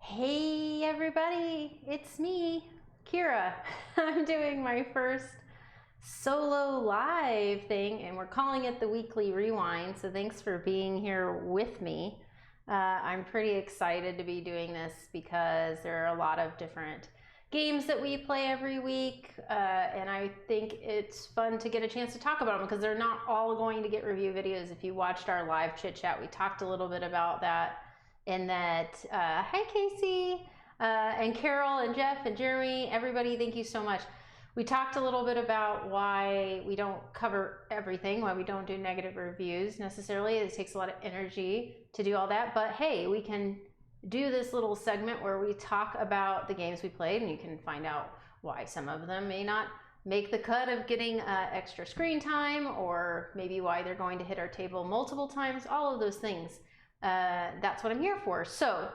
Hey everybody, it's me, Kira. I'm doing my first solo live thing and we're calling it the Weekly Rewind, so thanks for being here with me. I'm pretty excited to be doing this because there are a lot of different games that we play every week, and I think it's fun to get a chance to talk about them because they're not all going to get review videos. If you watched our live chit chat, we talked a little bit about that. And that, hi Casey, and Carol and Jeff and Jeremy, everybody, thank you so much. We talked a little bit about why we don't cover everything, why we don't do negative reviews necessarily. It takes a lot of energy to do all that, but hey, we can do this little segment where we talk about the games we played, and you can find out why some of them may not make the cut of getting extra screen time, or maybe why they're going to hit our table multiple times, all of those things. That's what I'm here for. So,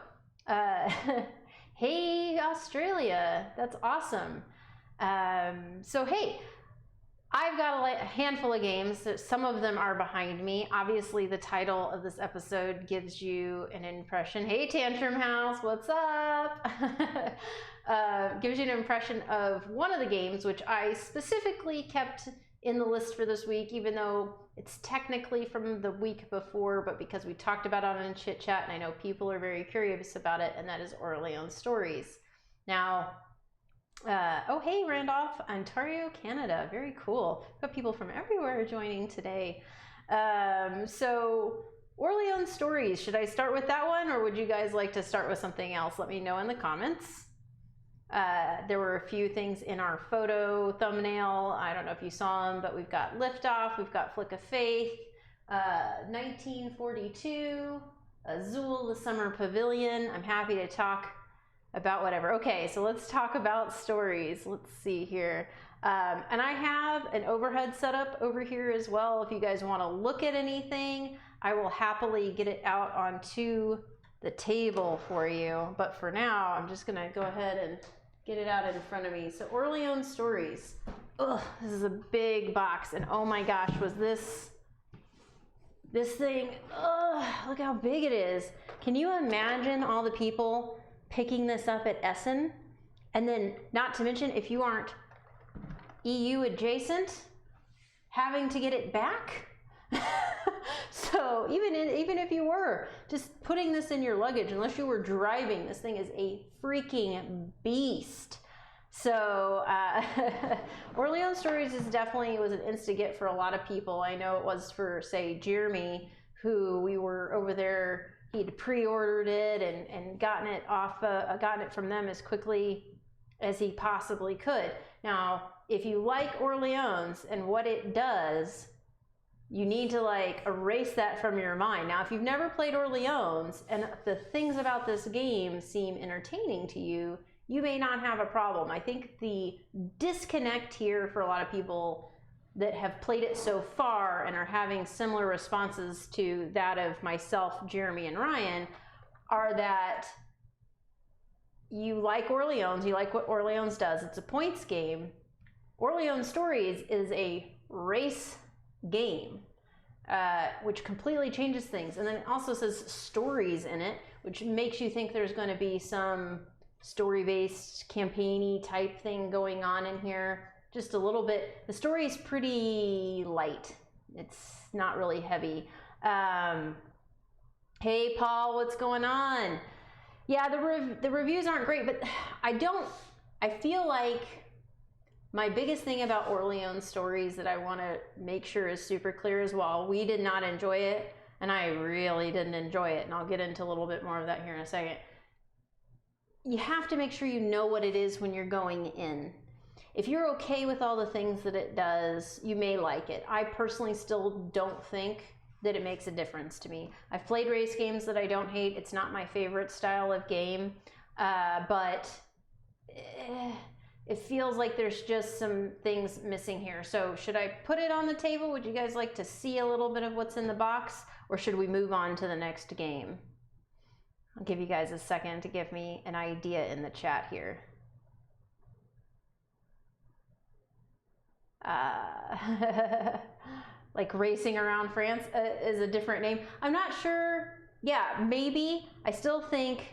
hey Australia, that's awesome. So hey, I've got a handful of games. Some of them are behind me. Obviously, the title of this episode gives you an impression. Hey Tantrum House, what's up? Gives you an impression of one of the games, which I specifically kept in the list for this week, even though it's technically from the week before, but because we talked about it on Chit Chat, and I know people are very curious about it, and that is Orléans Stories. Now, oh hey Randolph, Ontario, Canada, very cool. We've got people from everywhere joining today. So Orléans Stories, should I start with that one, or would you guys like to start with something else? Let me know in the comments. There were a few things in our photo thumbnail. I don't know if you saw them, but we've got Liftoff, we've got Flick of Faith, 1942, Azul, the Summer Pavilion. I'm happy to talk about whatever. Okay, so let's talk about stories. Let's see here. And I have an overhead setup over here as well. If you guys want to look at anything, I will happily get it out onto the table for you. But for now, I'm just gonna go ahead and get it out in front of me. So Orléans Stories. Ugh, this is a big box, and oh my gosh, was this thing, ugh, look how big it is. Can you imagine all the people picking this up at Essen? And then, not to mention, if you aren't EU adjacent, having to get it back? So even if you were just putting this in your luggage, unless you were driving, this thing is a freaking beast. So Orléans Stories is definitely, was an insta-get for a lot of people. I know it was for, say, Jeremy, who we were over there, he'd pre-ordered it and gotten it from them as quickly as he possibly could. Now, if you like Orléans and what it does, you need to like erase that from your mind. Now, if you've never played Orléans and the things about this game seem entertaining to you, you may not have a problem. I think the disconnect here for a lot of people that have played it so far and are having similar responses to that of myself, Jeremy, and Ryan, are that you like Orléans, you like what Orléans does. It's a points game. Orléans Stories is a race game, which completely changes things. And then it also says stories in it, which makes you think there's going to be some story-based campaign-y type thing going on in here. Just a little bit. The story is pretty light. It's not really heavy. Hey Paul, what's going on? Yeah, the reviews aren't great, but I feel like my biggest thing about Orléans Stories that I want to make sure is super clear as well, we did not enjoy it, and I really didn't enjoy it, and I'll get into a little bit more of that here in a second. You have to make sure you know what it is when you're going in. If you're okay with all the things that it does, you may like it. I personally still don't think that it makes a difference to me. I've played race games that I don't hate. It's not my favorite style of game, but it feels like there's just some things missing here. So should I put it on the table? Would you guys like to see a little bit of what's in the box, or should we move on to the next game? I'll give you guys a second to give me an idea in the chat here. Like Racing Around France is a different name. I'm not sure. Yeah, maybe. I still think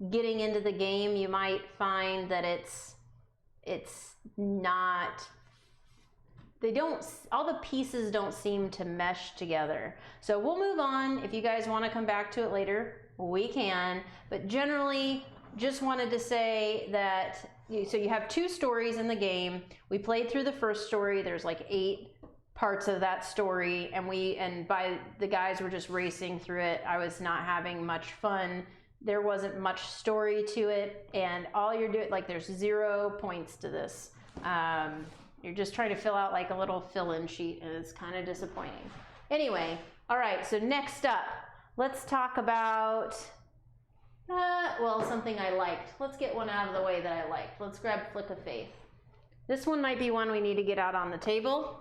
getting into the game, you might find that it's not, all the pieces don't seem to mesh together. So we'll move on. If you guys want to come back to it later, we can, but generally just wanted to say that, so you have 2 stories in the game. We played through the first story. There's like 8 parts of that story, and by the guys were just racing through it. I was not having much fun. There wasn't much story to it, and all you're doing, like, there's 0 points to this. You're just trying to fill out like a little fill-in sheet, and it's kind of disappointing. Anyway, all right, so next up, let's talk about, well, something I liked. Let's get one out of the way that I liked. Let's grab Flick of Faith. This one might be one we need to get out on the table.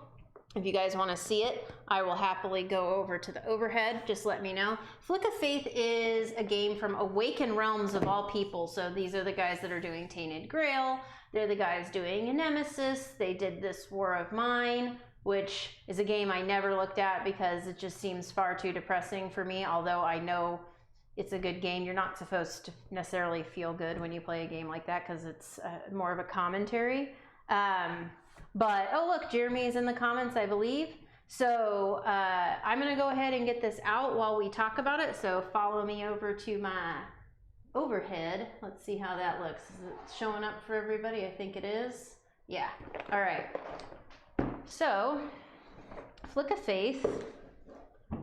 If you guys want to see it, I will happily go over to the overhead. Just let me know. Flick of Faith is a game from Awaken Realms of all people. So these are the guys that are doing Tainted Grail. They're the guys doing Nemesis. They did this War of Mine, which is a game I never looked at because it just seems far too depressing for me, although I know it's a good game. You're not supposed to necessarily feel good when you play a game like that because it's more of a commentary. But, oh look, Jeremy is in the comments, I believe. So I'm gonna go ahead and get this out while we talk about it. So follow me over to my overhead. Let's see how that looks. Is it showing up for everybody? I think it is. Yeah, all right. So, Flick of Faith. I'm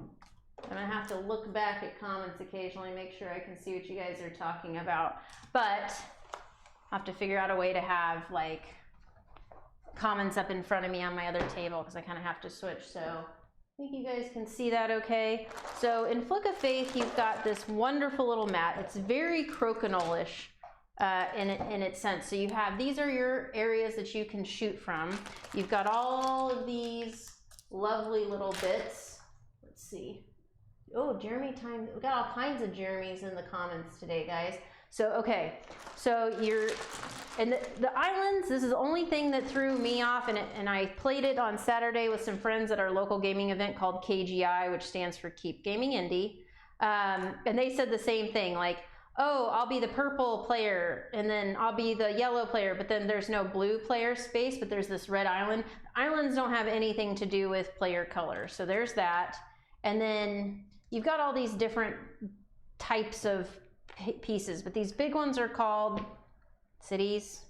gonna have to look back at comments occasionally, make sure I can see what you guys are talking about. But I'll have to figure out a way to have like comments up in front of me on my other table because I kind of have to switch. So I think you guys can see that okay. So in Flick of Faith, you've got this wonderful little map. It's very crokinole-ish in its sense. So you have, these are your areas that you can shoot from. You've got all of these lovely little bits. Let's see. Oh, Jeremy time. We got all kinds of Jeremys in the comments today, guys. So, okay, so and the islands, this is the only thing that threw me off, and I played it on Saturday with some friends at our local gaming event called KGI, which stands for Keep Gaming Indie, and they said the same thing, like, oh, I'll be the purple player, and then I'll be the yellow player, but then there's no blue player space, but there's this red island. Islands don't have anything to do with player color, so there's that, and then you've got all these different types of pieces, but these big ones are called cities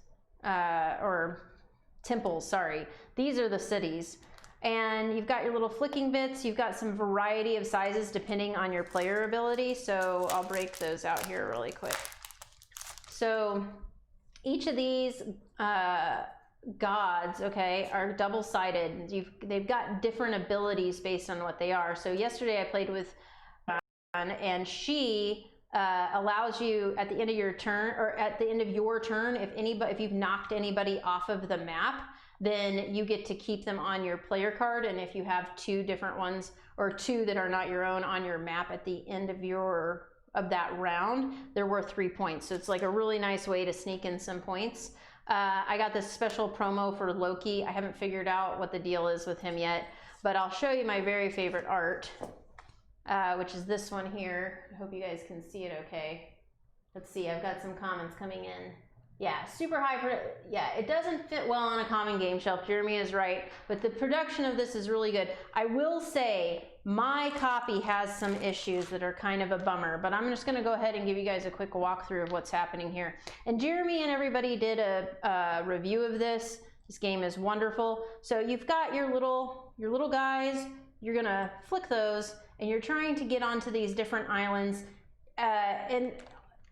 or temples, sorry. These are the cities, and you've got your little flicking bits. You've got some variety of sizes depending on your player ability, so I'll break those out here really quick. So each of these gods, okay, are double-sided. They've got different abilities based on what they are. So yesterday I played with and she allows you at the end of your turn, or at the end of your turn, if you've knocked anybody off of the map, then you get to keep them on your player card. And if you have 2 different ones, or 2 that are not your own on your map at the end of that round, they're worth 3 points. So it's like a really nice way to sneak in some points. I got this special promo for Loki. I haven't figured out what the deal is with him yet, but I'll show you my very favorite art. Which is this one here. I hope you guys can see it okay. Let's see, I've got some comments coming in. Yeah, super high, yeah, it doesn't fit well on a common game shelf. Jeremy is right, but the production of this is really good. I will say my copy has some issues that are kind of a bummer, but I'm just gonna go ahead and give you guys a quick walkthrough of what's happening here. And Jeremy and everybody did a review of this. This game is wonderful. So you've got your little guys, you're gonna flick those, and you're trying to get onto these different islands and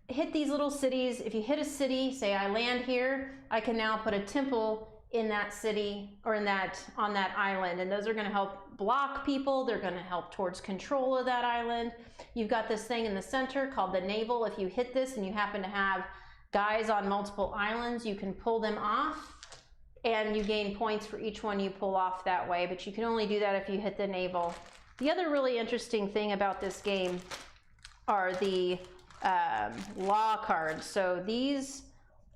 hit these little cities. If you hit a city, say I land here, I can now put a temple in that city or on that island, and those are going to help block people. They're going to help towards control of that island. You've got this thing in the center called the navel. If you hit this and you happen to have guys on multiple islands, you can pull them off, and you gain points for each one you pull off that way, but you can only do that if you hit the navel. The other really interesting thing about this game are the law cards. So these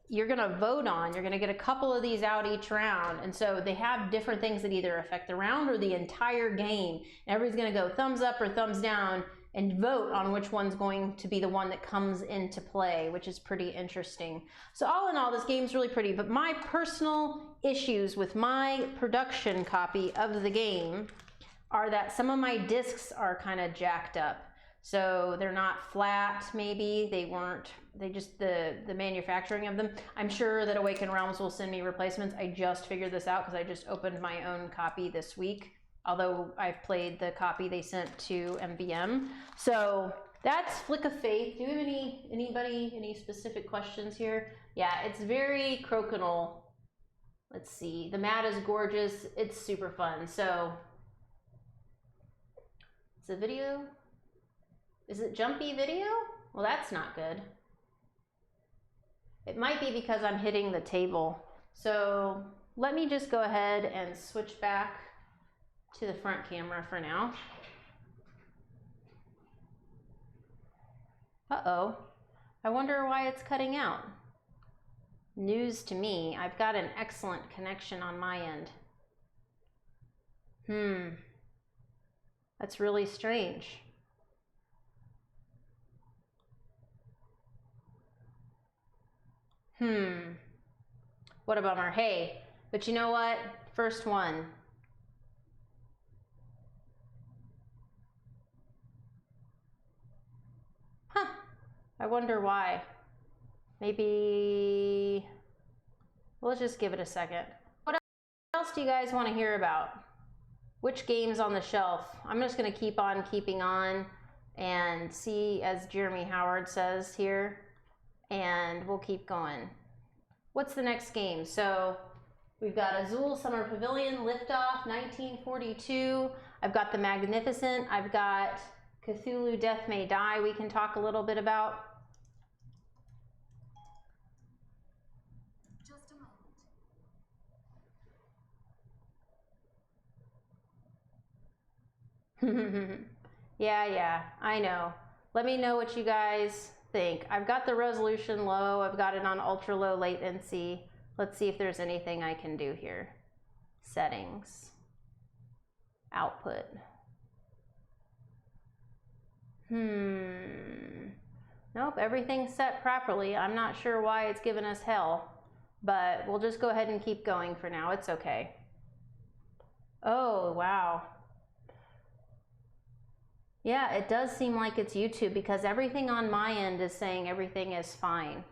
you're going to vote on. You're going to get a couple of these out each round, and so they have different things that either affect the round or the entire game. And everybody's going to go thumbs up or thumbs down and vote on which one's going to be the one that comes into play, which is pretty interesting. So all in all, this game's really pretty, but my personal issues with my production copy of the game are that some of my discs are kind of jacked up. So they're not flat, maybe. The manufacturing of them. I'm sure that Awaken Realms will send me replacements. I just figured this out because I just opened my own copy this week, although I've played the copy they sent to MvM. So that's Flick of Faith. Do you have any specific questions here? Yeah, it's very crokinole. Let's see. The mat is gorgeous. It's super fun. So it's a video. Is it jumpy video? Well, that's not good. It might be because I'm hitting the table. So let me just go ahead and switch back to the front camera for now. Uh-oh. I wonder why it's cutting out. News to me. I've got an excellent connection on my end. That's really strange. What a bummer. Hey, but you know what? First one. I wonder why. Maybe, let's just give it a second. What else do you guys want to hear about? Which game's on the shelf? I'm just going to keep on keeping on and see, as Jeremy Howard says here, and we'll keep going. What's the next game? So we've got Azul Summer Pavilion, Liftoff, 1942. I've got The Magnificent. I've got Cthulhu Death May Die we can talk a little bit about. Just a moment. Yeah, I know. Let me know what you guys think. I've got the resolution low. I've got it on ultra low latency. Let's see if there's anything I can do here. Settings. Output. Nope, everything's set properly. I'm not sure why it's giving us hell, but we'll just go ahead and keep going for now. It's okay. Oh, wow. Yeah, it does seem like it's YouTube because everything on my end is saying everything is fine.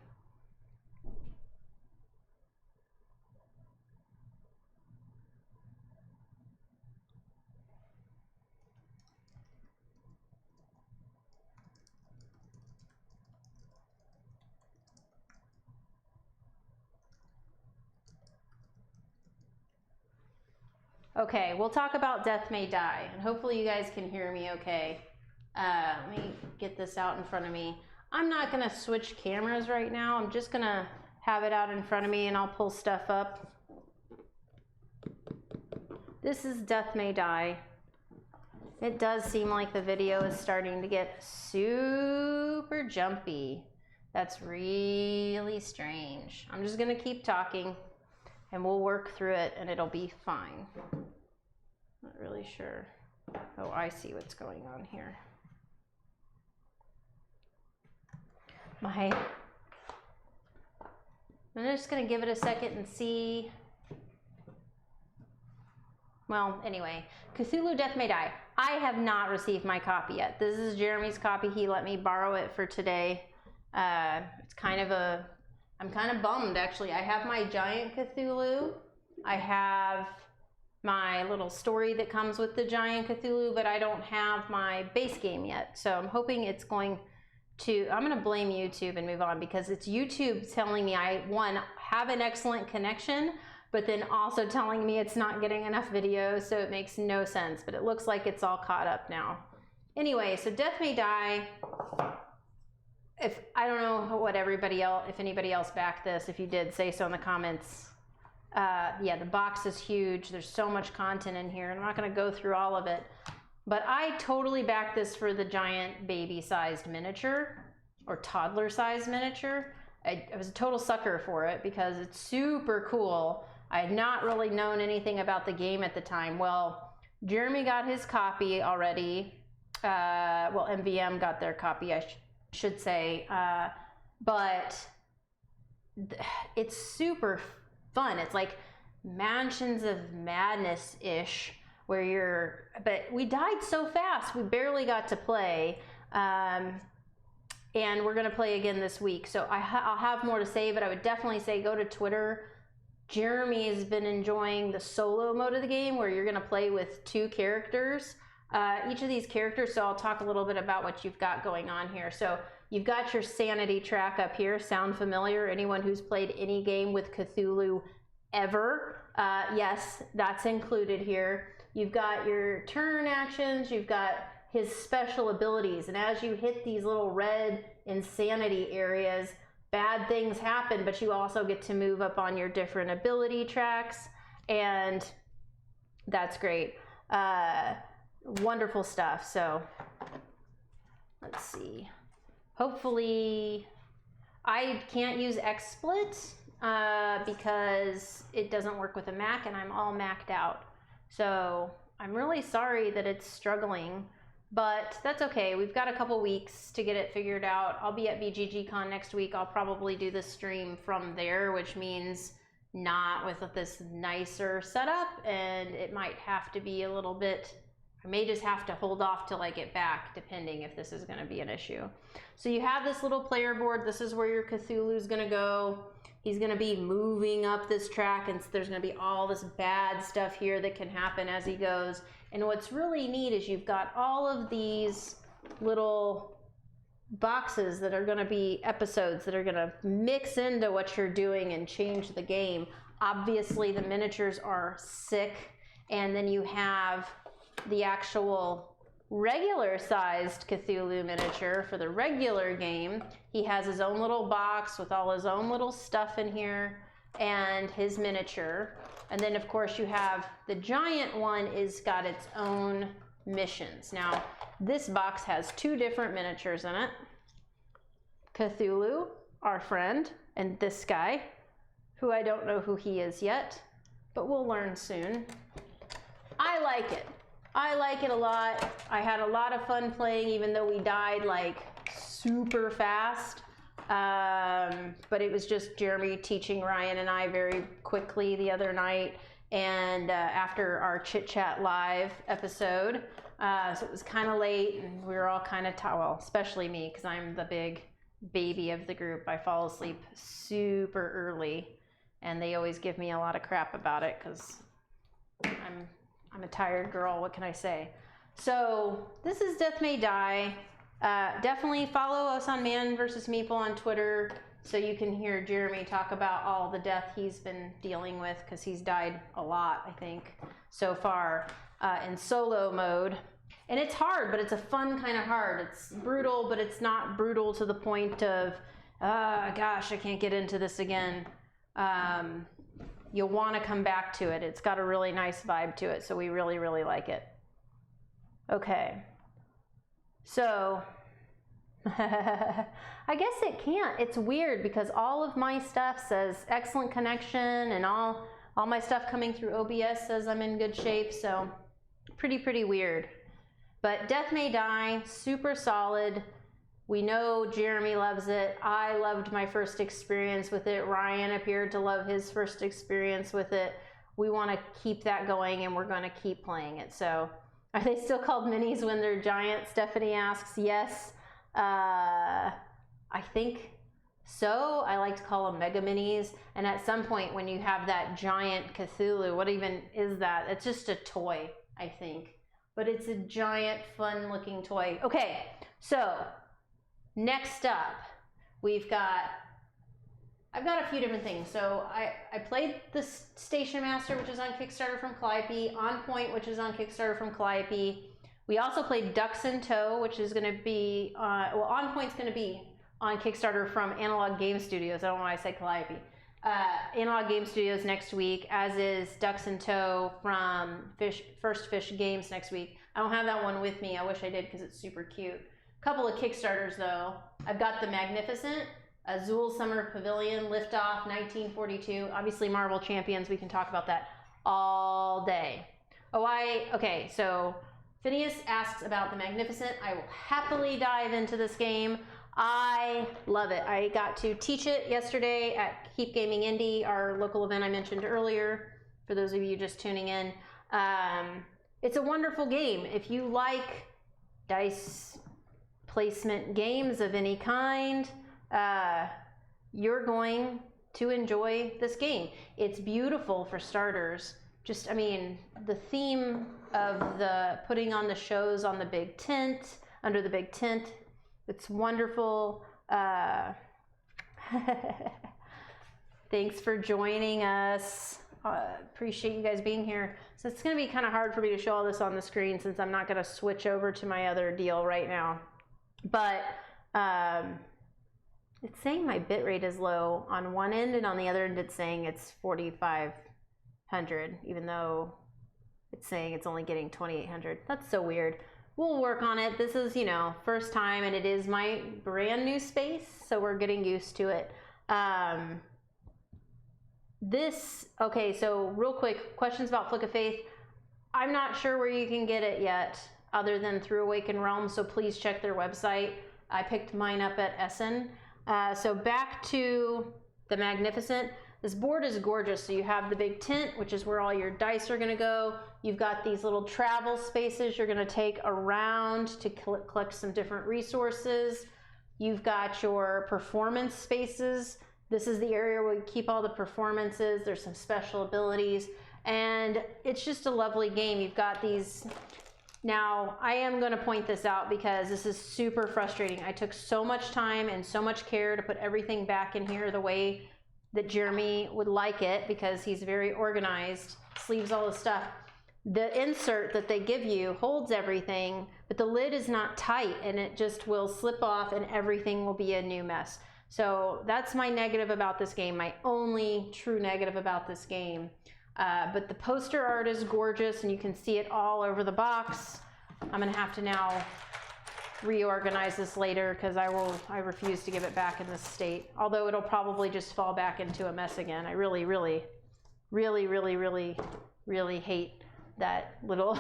Okay, we'll talk about Death May Die, and hopefully you guys can hear me okay. Let me get this out in front of me. I'm not going to switch cameras right now. I'm just going to have it out in front of me, and I'll pull stuff up. This is Death May Die. It does seem like the video is starting to get super jumpy. That's really strange. I'm just going to keep talking. And we'll work through it and it'll be fine. Not really sure. Oh, I see what's going on here. I'm just gonna give it a second and see. Well, anyway, Cthulhu Death May Die. I have not received my copy yet. This is Jeremy's copy. He let me borrow it for today. It's kind of I'm kind of bummed, actually. I have my giant Cthulhu. I have my little story that comes with the giant Cthulhu, but I don't have my base game yet. So I'm hoping it's going to, I'm going to blame YouTube and move on because it's YouTube telling me I, one, have an excellent connection, but then also telling me it's not getting enough videos, so it makes no sense. But it looks like it's all caught up now. Anyway, so Death May Die. If I don't know what everybody else, if anybody else backed this, if you did, say so in the comments. Yeah, the box is huge. There's so much content in here. I'm not going to go through all of it, but I totally backed this for the giant baby-sized miniature or toddler-sized miniature. I was a total sucker for it because it's super cool. I had not really known anything about the game at the time. Well, Jeremy got his copy already. well, MvM got their copy, I should say, but it's super fun. It's like Mansions of Madness-ish, where but we died so fast, we barely got to play, and we're gonna play again this week, so I'll have more to say, but I would definitely say go to Twitter. Jeremy has been enjoying the solo mode of the game, where you're gonna play with 2 characters, each of these characters, so I'll talk a little bit about what you've got going on here. So you've got your sanity track up here. Sound familiar? Anyone who's played any game with Cthulhu ever, yes, that's included here. You've got your turn actions, you've got his special abilities, and as you hit these little red insanity areas, bad things happen, but you also get to move up on your different ability tracks, and that's great. Wonderful stuff. So let's see. Hopefully, I can't use XSplit because it doesn't work with a Mac, and I'm all Mac'd out. So I'm really sorry that it's struggling, but that's okay. We've got a couple weeks to get it figured out. I'll be at BGGCon next week. I'll probably do the stream from there, which means not with this nicer setup, and it might have to be a little bit, I may just have to hold off till I get back, depending if this is going to be an issue. So you have this little player board. This is where your Cthulhu is going to go. He's going to be moving up this track, and there's going to be all this bad stuff here that can happen as he goes. And what's really neat is you've got all of these little boxes that are going to be episodes that are going to mix into what you're doing and change the game. Obviously, the miniatures are sick, and then you have the actual regular sized Cthulhu miniature for the regular game. He has his own little box with all his own little stuff in here and his miniature. And then of course you have the giant one is got its own missions. Now this box has 2 different miniatures in it. Cthulhu, our friend, and this guy, who I don't know who he is yet, but we'll learn soon. I like it. I like it a lot. I had a lot of fun playing, even though we died like super fast. But it was just Jeremy teaching Ryan and I very quickly the other night, and after our Chit Chat Live episode. So it was kind of late, and we were all kind of well, especially me, because I'm the big baby of the group. I fall asleep super early, and they always give me a lot of crap about it because I'm a tired girl, what can I say? So this is Death May Die. Definitely follow us on Man vs. Meeple on Twitter so you can hear Jeremy talk about all the death he's been dealing with, because he's died a lot, I think, so far in solo mode. And it's hard, but it's a fun kind of hard. It's brutal, but it's not brutal to the point of, gosh, I can't get into this again. You'll want to come back to it. It's got a really nice vibe to it, so we really, really like it. Okay. So, I guess it can't. It's weird because all of my stuff says excellent connection, and all my stuff coming through OBS says I'm in good shape, so pretty weird. But Death May Die, super solid. We know Jeremy loves it. I loved my first experience with it. Ryan appeared to love his first experience with it. We want to keep that going, and we're going to keep playing it. So, are they still called minis when they're giant? Stephanie asks. Yes. I think so. I like to call them mega minis. And at some point when you have that giant Cthulhu, what even is that? It's just a toy, I think. But it's a giant, fun-looking toy. Okay, so next up, I've got a few different things. So I played the Station Master, which is on Kickstarter from Calliope, On Point, which is on Kickstarter from Calliope. We also played Ducks in Tow, which is going to be, On Point's going to be on Kickstarter from Analog Game Studios. I don't know why I said Calliope. Analog Game Studios next week, as is Ducks in Tow from First Fish Games next week. I don't have that one with me. I wish I did because it's super cute. Couple of Kickstarters though. I've got the Magnificent, Azul Summer Pavilion, Liftoff, 1942. Obviously Marvel Champions, we can talk about that all day. Okay, so Phineas asks about the Magnificent. I will happily dive into this game. I love it. I got to teach it yesterday at Keep Gaming Indie, our local event I mentioned earlier, for those of you just tuning in. It's a wonderful game. If you like dice placement games of any kind, you're going to enjoy this game. It's beautiful for starters. Just, I mean, the theme of the putting on the shows on the big tent, under the big tent, it's wonderful. Thanks for joining us. Appreciate you guys being here. So it's going to be kind of hard for me to show all this on the screen since I'm not going to switch over to my other deal right now. But it's saying my bitrate is low on one end, and on the other end it's saying it's 4,500, even though it's saying it's only getting 2,800. That's so weird. We'll work on it. This is, you know, first time, and it is my brand new space, so we're getting used to it. Okay, so real quick, questions about Flick of Faith. I'm not sure where you can get it yet, other than through Awaken Realms, so please check their website. I picked mine up at Essen. So back to the Magnificent. This board is gorgeous. So you have the big tent, which is where all your dice are going to go. You've got these little travel spaces you're going to take around to collect some different resources. You've got your performance spaces. This is the area where we keep all the performances. There's some special abilities, and it's just a lovely game. You've got these. Now, I am going to point this out because this is super frustrating. I took so much time and so much care to put everything back in here the way that Jeremy would like it, because he's very organized, sleeves all the stuff. The insert that they give you holds everything, but the lid is not tight, and it just will slip off and everything will be a new mess. So that's my negative about this game, my only true negative about this game. But the poster art is gorgeous, and you can see it all over the box. I'm gonna have to now reorganize this later because I refuse to give it back in this state. Although it'll probably just fall back into a mess again. I really hate that little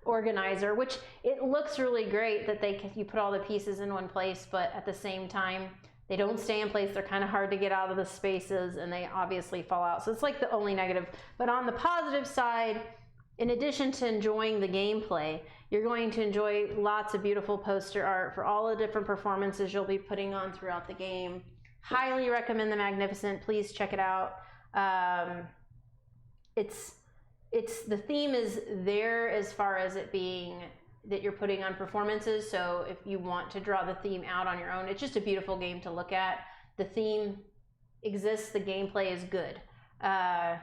organizer, which it looks really great that you put all the pieces in one place, but at the same time, they don't stay in place. They're kind of hard to get out of the spaces, and they obviously fall out. So it's like the only negative. But on the positive side, in addition to enjoying the gameplay, you're going to enjoy lots of beautiful poster art for all the different performances you'll be putting on throughout the game. Highly recommend the Magnificent. Please check it out. The theme is there as far as it being that you're putting on performances. So if you want to draw the theme out on your own, it's just a beautiful game to look at. The theme exists, the gameplay is good. I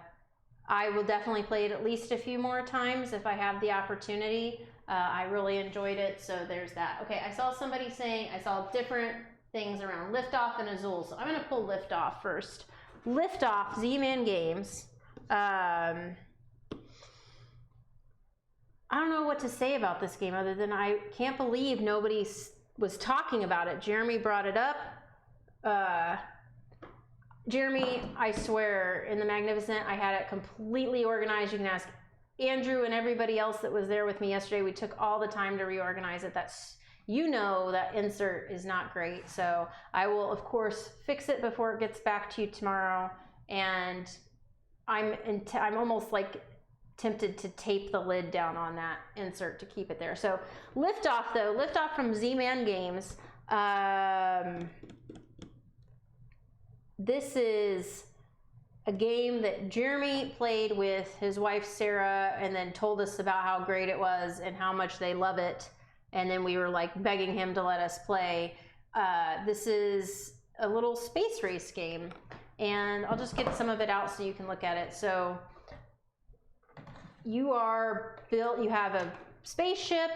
will definitely play it at least a few more times if I have the opportunity. I really enjoyed it, so there's that. Okay, I saw somebody saying, I saw different things around Liftoff and Azul, so I'm gonna pull Liftoff first. Liftoff, Z-Man Games. I don't know what to say about this game other than I can't believe nobody was talking about it. Jeremy brought it up. Jeremy, I swear, in the Magnificent, I had it completely organized. You can ask Andrew and everybody else that was there with me yesterday. We took all the time to reorganize it. You know that insert is not great. So I will, of course, fix it before it gets back to you tomorrow. And I'm almost like tempted to tape the lid down on that insert to keep it there. So Liftoff, though, Liftoff from Z-Man Games. This is a game that Jeremy played with his wife Sarah, and then told us about how great it was and how much they love it. And then we were like begging him to let us play. This is a little space race game, and I'll just get some of it out so you can look at it. So you have a spaceship,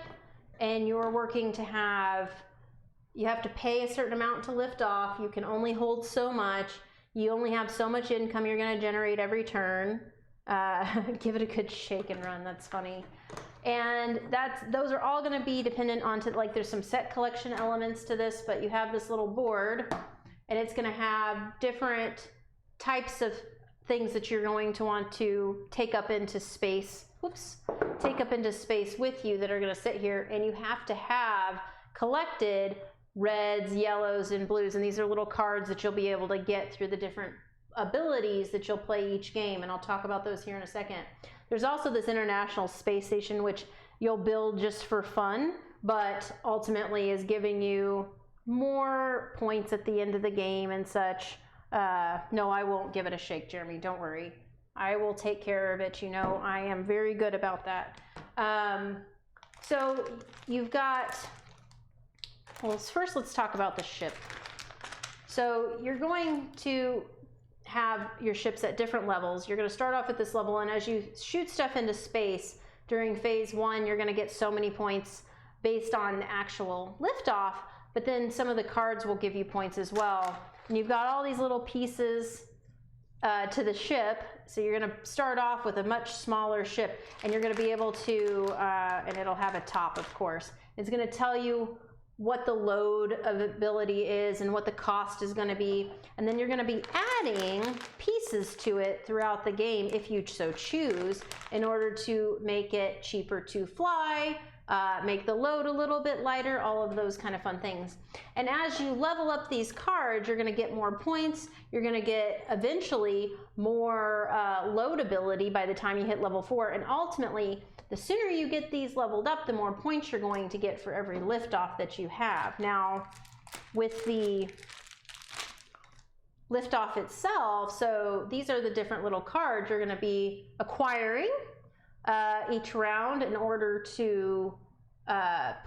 and you're working to you have to pay a certain amount to lift off. You can only hold so much. You only have so much income you're going to generate every turn. Give it a good shake and run. That's funny. And those are all going to be dependent on like there's some set collection elements to this, but you have this little board, and it's going to have different types of things that you're going to want to take up into space. Whoops. take up into space with you that are going to sit here, and you have to have collected reds, yellows, and blues, and these are little cards that you'll be able to get through the different abilities that you'll play each game, and I'll talk about those here in a second. There's also this International Space Station, which you'll build just for fun, but ultimately is giving you more points at the end of the game and such. No, I won't give it a shake, Jeremy, don't worry. I will take care of it. You know, I am very good about that. So you've got, well, first let's talk about the ship. So you're going to have your ships at different levels. You're going to start off at this level, and as you shoot stuff into space during phase 1, you're going to get so many points based on actual liftoff, but then some of the cards will give you points as well. And you've got all these little pieces to the ship, so you're going to start off with a much smaller ship, and you're going to be able to, and it'll have a top, of course. It's going to tell you what the load of ability is and what the cost is going to be, and then you're going to be adding pieces to it throughout the game if you so choose, in order to make it cheaper to fly, make the load a little bit lighter, all of those kind of fun things. And as you level up these cards, you're going to get more points. You're going to get eventually more load ability by the time you hit level 4, and ultimately the sooner you get these leveled up, the more points you're going to get for every liftoff that you have. Now, with the liftoff itself, so these are the different little cards you're going to be acquiring each round in order to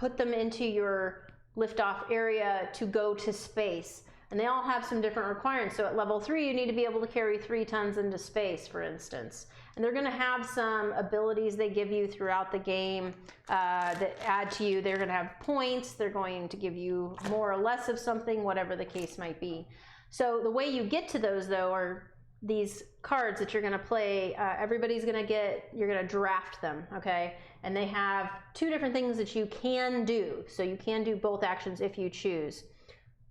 put them into your liftoff area to go to space. And they all have some different requirements. So at level 3, you need to be able to carry 3 tons into space, for instance. And they're going to have some abilities they give you throughout the game that add to you. They're going to have points. They're going to give you more or less of something, whatever the case might be. So the way you get to those, though, are these cards that you're going to play. Everybody's going to get, you're going to draft them, okay? And they have 2 different things that you can do. So you can do both actions if you choose.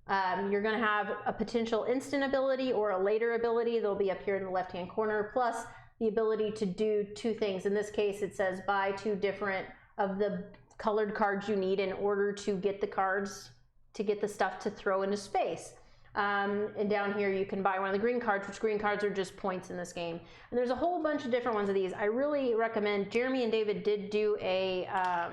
You're going to have a potential instant ability or a later ability. They'll be up here in the left-hand corner, plus the ability to do 2 things. In this case, it says buy 2 different of the colored cards you need in order to get the cards, to get the stuff to throw into space. And down here you can buy one of the green cards, which green cards are just points in this game. And there's a whole bunch of different ones of these. I really recommend, Jeremy and David did do a a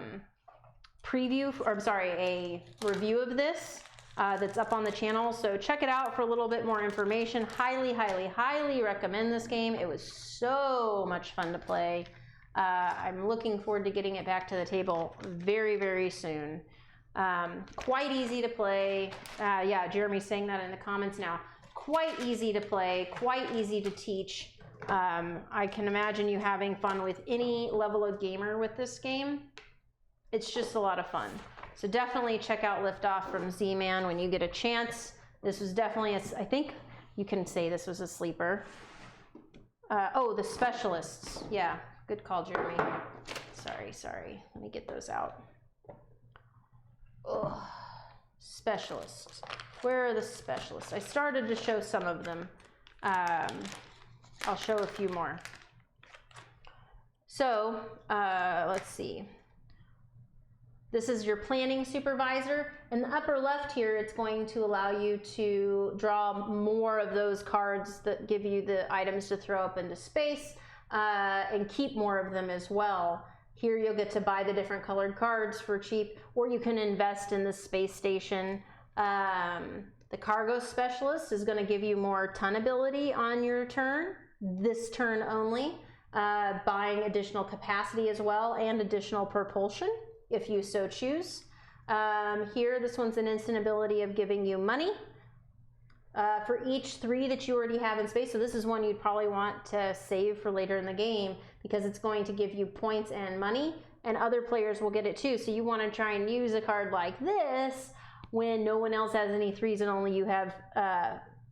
review of this that's up on the channel, so check it out for a little bit more information. Highly, highly, highly recommend this game. It was so much fun to play. I'm looking forward to getting it back to the table very, very soon. Quite easy to play. Yeah, Jeremy's saying that in the comments now. Quite easy to play, quite easy to teach. I can imagine you having fun with any level of gamer with this game. It's just a lot of fun. So definitely check out Liftoff from Z-Man when you get a chance. This was definitely, I think you can say this was a sleeper. Oh, the Specialists. Yeah, good call, Jeremy. Sorry. Let me get those out. Ugh. Specialists. Where are the Specialists? I started to show some of them. I'll show a few more. So, let's see. This is your planning supervisor. In the upper left here, it's going to allow you to draw more of those cards that give you the items to throw up into space, and keep more of them as well. Here you'll get to buy the different colored cards for cheap, or you can invest in the space station. The cargo specialist is going to give you more ton ability on your turn, this turn only, buying additional capacity as well, and additional propulsion if you so choose. Here, this one's an instant ability of giving you money for each 3 that you already have in space. So this is one you'd probably want to save for later in the game, because it's going to give you points and money, and other players will get it too. So you want to try and use a card like this when no one else has any 3s and only you have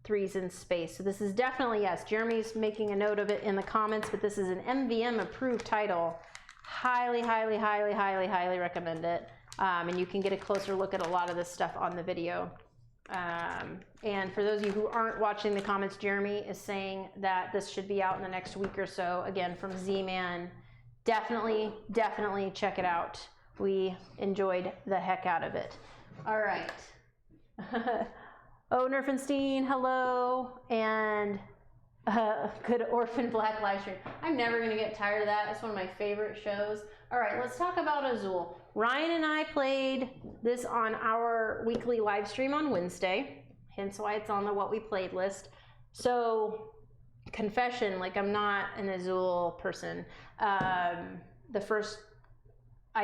3s in space. So this is definitely, yes, Jeremy's making a note of it in the comments, but this is an MvM approved title. Highly, highly, highly, highly, highly recommend it. And you can get a closer look at a lot of this stuff on the video. And for those of you who aren't watching the comments, Jeremy is saying that this should be out in the next week or so, again, from Z-Man. definitely check it out. We enjoyed the heck out of it. All right. Oh, Nerfenstein, hello. And good Orphan Black live stream. I'm never going to get tired of that. It's one of my favorite shows. All right, let's talk about Azul. Ryan and I played this on our weekly live stream on Wednesday, hence why it's on the What We Played list. So, confession, like I'm not an Azul person. I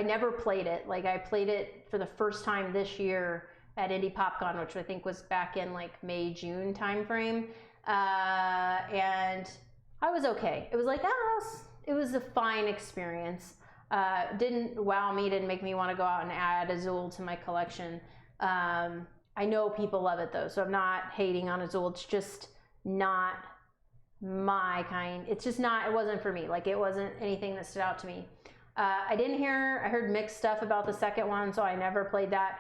never played it. Like I played it for the first time this year at Indie PopCon, which I think was back in like May, June timeframe. And I was okay. It was like, it was a fine experience. Didn't wow me, didn't make me want to go out and add Azul to my collection. I know people love it though, so I'm not hating on Azul. It's just not my kind. It's just not, it wasn't for me. Like it wasn't anything that stood out to me. I heard mixed stuff about the second one, so I never played that.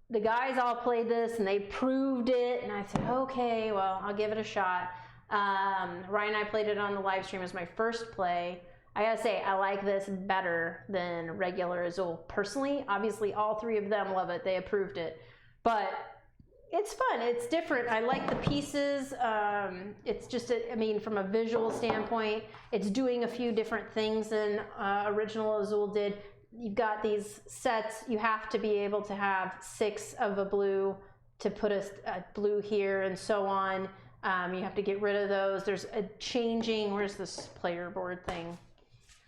The guys all played this and they proved it, and I said, okay, well, I'll give it a shot. Ryan and I played it on the live stream as my first play. I gotta say, I like this better than regular Azul. Personally, obviously all three of them love it. They approved it. But it's fun. It's different. I like the pieces. It's just, from a visual standpoint, it's doing a few different things than original Azul did. You've got these sets. You have to be able to have 6 of a blue to put a blue here and so on. You have to get rid of those. There's a changing, where's this player board thing?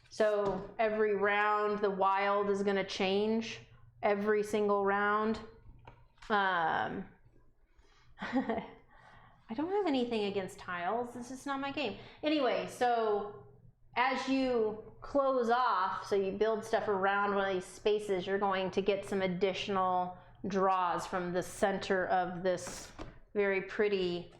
So every round, the wild is going to change every single round. I don't have anything against tiles. This is not my game. Anyway, so as you close off, so you build stuff around one of these spaces, you're going to get some additional draws from the center of this very pretty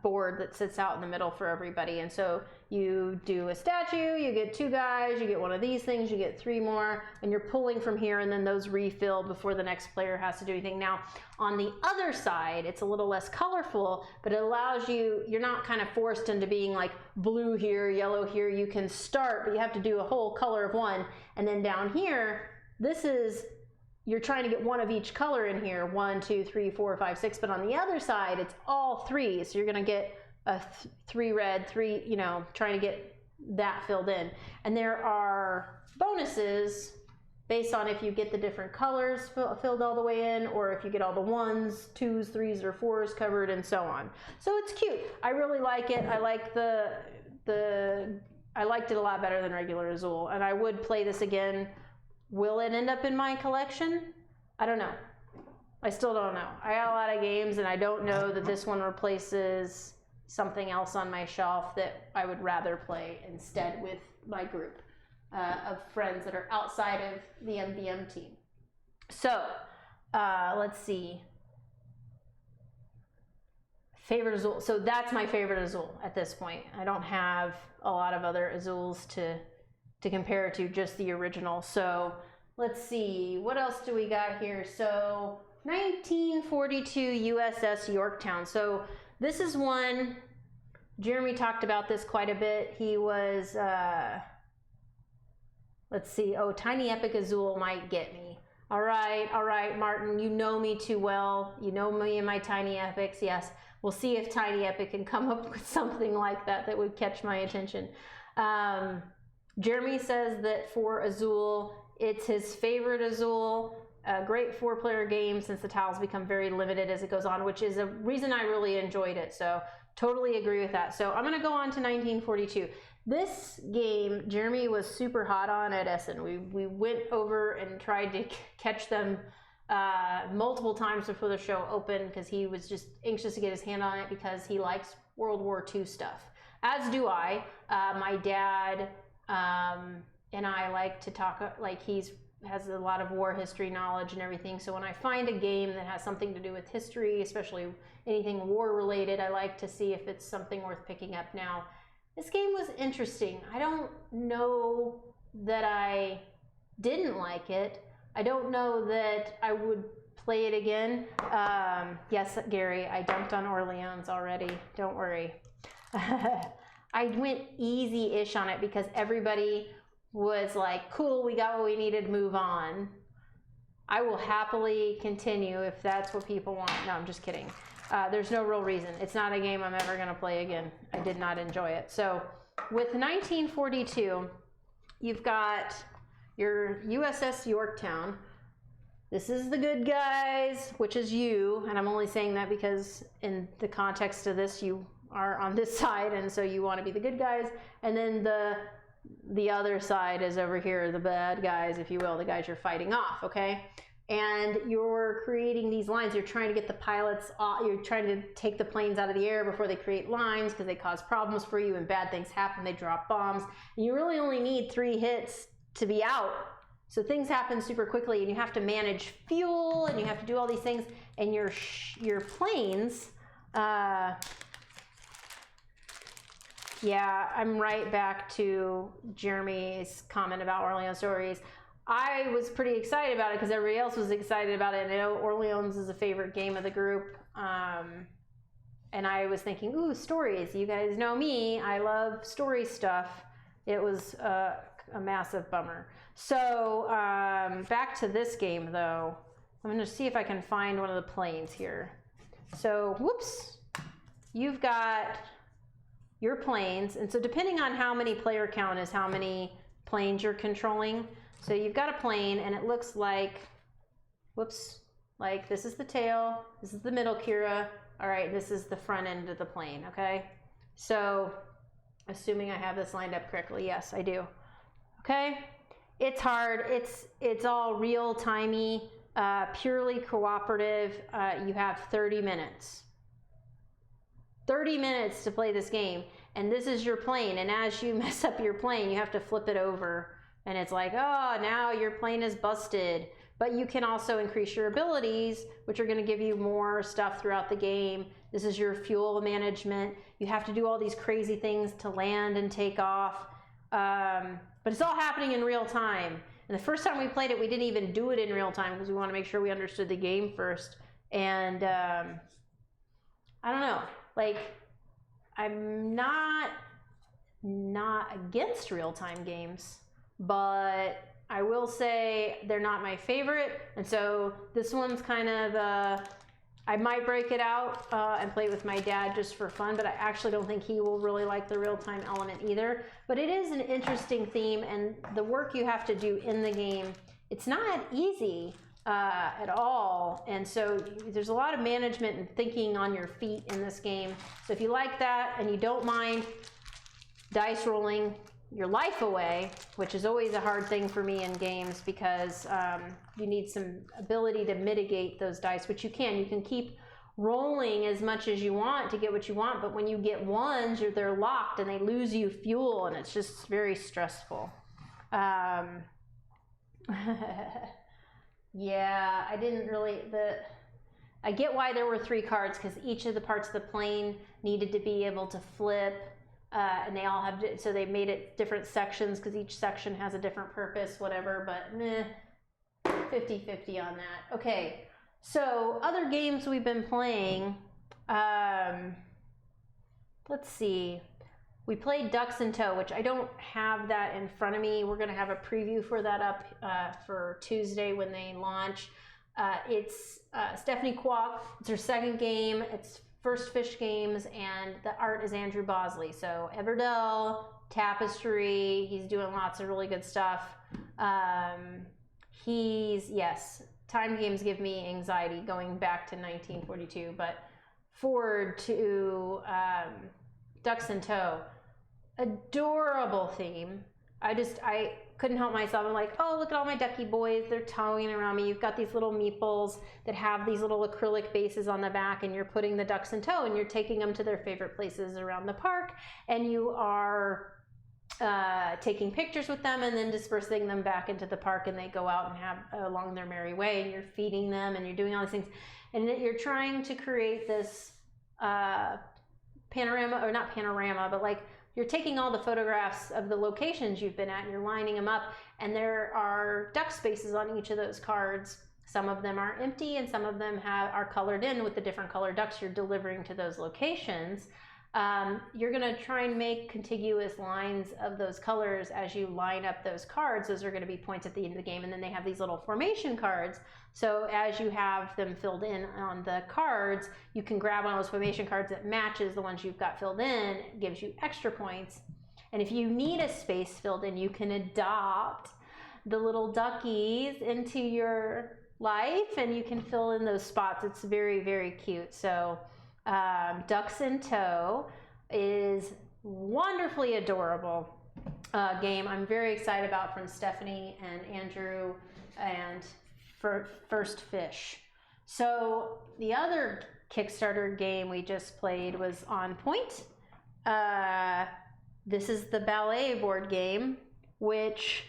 board that sits out in the middle for everybody. And so you do a statue, you get 2 guys, you get one of these things, you get 3 more, and you're pulling from here, and then those refill before the next player has to do anything. Now, on the other side, it's a little less colorful, but it allows you, you're not kind of forced into being like blue here, yellow here. You can start, but you have to do a whole color of one. And then down here, this is, you're trying to get one of each color in here, 1, 2, 3, 4, 5, 6, but on the other side, it's all 3. So you're gonna get a 3 red, 3, trying to get that filled in. And there are bonuses based on if you get the different colors filled all the way in, or if you get all the 1s, 2s, 3s, or 4s covered, and so on. So it's cute. I really like it. I like I liked it a lot better than regular Azul, and I would play this again. Will it end up in my collection? I don't know. I still don't know. I got a lot of games, and I don't know that this one replaces something else on my shelf that I would rather play instead with my group of friends that are outside of the MvM team. So let's see. Favorite Azul. So that's my favorite Azul at this point. I don't have a lot of other Azuls to compare to, just the original. So let's see, what else do we got here? So 1942 USS Yorktown. So this is one, Jeremy talked about this quite a bit. He was, let's see, Tiny Epic Azul might get me. All right, Martin, you know me too well. You know me and my Tiny Epics. Yes, we'll see if Tiny Epic can come up with something like that would catch my attention. Jeremy says that for Azul, it's his favorite Azul. A great 4-player game since the tiles become very limited as it goes on, which is a reason I really enjoyed it. So totally agree with that. So I'm going to go on to 1942. This game, Jeremy was super hot on at Essen. We went over and tried to catch them multiple times before the show opened, because he was just anxious to get his hand on it because he likes World War II stuff, as do I. My dad and I like to talk, like has a lot of war history knowledge and everything. So when I find a game that has something to do with history, especially anything war related, I like to see if it's something worth picking up. Now, this game was interesting. I don't know that I didn't like it. I don't know that I would play it again. Yes, Gary, I dumped on Orléans already. Don't worry. I went easy-ish on it because everybody was like, cool, we got what we needed, move on. I will happily continue if that's what people want. No, I'm just kidding. There's no real reason. It's not a game I'm ever going to play again. I did not enjoy it. So with 1942, you've got your USS Yorktown. This is the good guys, which is you. And I'm only saying that because in the context of this, you are on this side. And so you want to be the good guys. And then the other side is over here, the bad guys, if you will, the guys you're fighting off, okay? And you're creating these lines. You're trying to get the pilots off. You're trying to take the planes out of the air before they create lines because they cause problems for you and bad things happen. They drop bombs. And you really only need 3 hits to be out. So things happen super quickly and you have to manage fuel and you have to do all these things. And your planes, yeah, I'm right back to Jeremy's comment about Orléans stories. I was pretty excited about it because everybody else was excited about it. And I know Orléans is a favorite game of the group. And I was thinking, ooh, stories. You guys know me. I love story stuff. It was a massive bummer. So back to this game, though. I'm going to see if I can find one of the planes here. So, whoops. You've got your planes. And so depending on how many player count is how many planes you're controlling. So you've got a plane and it looks like, whoops, like this is the tail, this is the middle Kira, all right, this is the front end of the plane, okay? So, assuming I have this lined up correctly, yes, I do. Okay, it's hard, it's all real-timey, purely cooperative. You have 30 minutes. 30 minutes to play this game, and this is your plane, and as you mess up your plane, you have to flip it over. And it's like, oh, now your plane is busted. But you can also increase your abilities, which are going to give you more stuff throughout the game. This is your fuel management. You have to do all these crazy things to land and take off. But it's all happening in real time. And the first time we played it, we didn't even do it in real time because we want to make sure we understood the game first. And I don't know. Like, I'm not against real-time games. But I will say they're not my favorite, and so this one's kind of I might break it out and play it with my dad just for fun, but I actually don't think he will really like the real-time element either. But it is an interesting theme, and the work you have to do in the game, it's not easy at all, and so there's a lot of management and thinking on your feet in this game. So if you like that and you don't mind dice rolling your life away, which is always a hard thing for me in games because you need some ability to mitigate those dice, which you can keep rolling as much as you want to get what you want, but when you get ones, they're locked and they lose you fuel, and it's just very stressful. Yeah, I didn't really, I get why there were 3 cards because each of the parts of the plane needed to be able to flip. And they all have, so they made it different sections because each section has a different purpose, whatever, but meh, 50-50 on that. Okay, so other games we've been playing, let's see. We played Ducks in Tow, which I don't have that in front of me. We're going to have a preview for that up for Tuesday when they launch. It's Stephanie Kwok. It's her 2nd game. It's First Fish Games, and the art is Andrew Bosley. So Everdell, Tapestry, he's doing lots of really good stuff. Yes, time games give me anxiety going back to 1942, but forward to Ducks in Tow. Adorable theme. I couldn't help myself. I'm like, oh, look at all my ducky boys. They're towing around me. You've got these little meeples that have these little acrylic bases on the back, and you're putting the ducks in tow, and you're taking them to their favorite places around the park, and you are taking pictures with them and then dispersing them back into the park, and they go out and have along their merry way, and you're feeding them, and you're doing all these things, and you're trying to create this panorama, or not panorama, but like, you're taking all the photographs of the locations you've been at and you're lining them up, and there are duck spaces on each of those cards. Some of them are empty and some of them are colored in with the different colored ducks you're delivering to those locations. You're going to try and make contiguous lines of those colors as you line up those cards. Those are going to be points at the end of the game, and then they have these little formation cards. So as you have them filled in on the cards, you can grab one of those formation cards that matches the ones you've got filled in, gives you extra points. And if you need a space filled in, you can adopt the little duckies into your life, and you can fill in those spots. It's very, very cute. So Ducks in Tow is wonderfully adorable game. I'm very excited about, from Stephanie and Andrew and First Fish. So the other Kickstarter game we just played was On Point. This is the ballet board game, which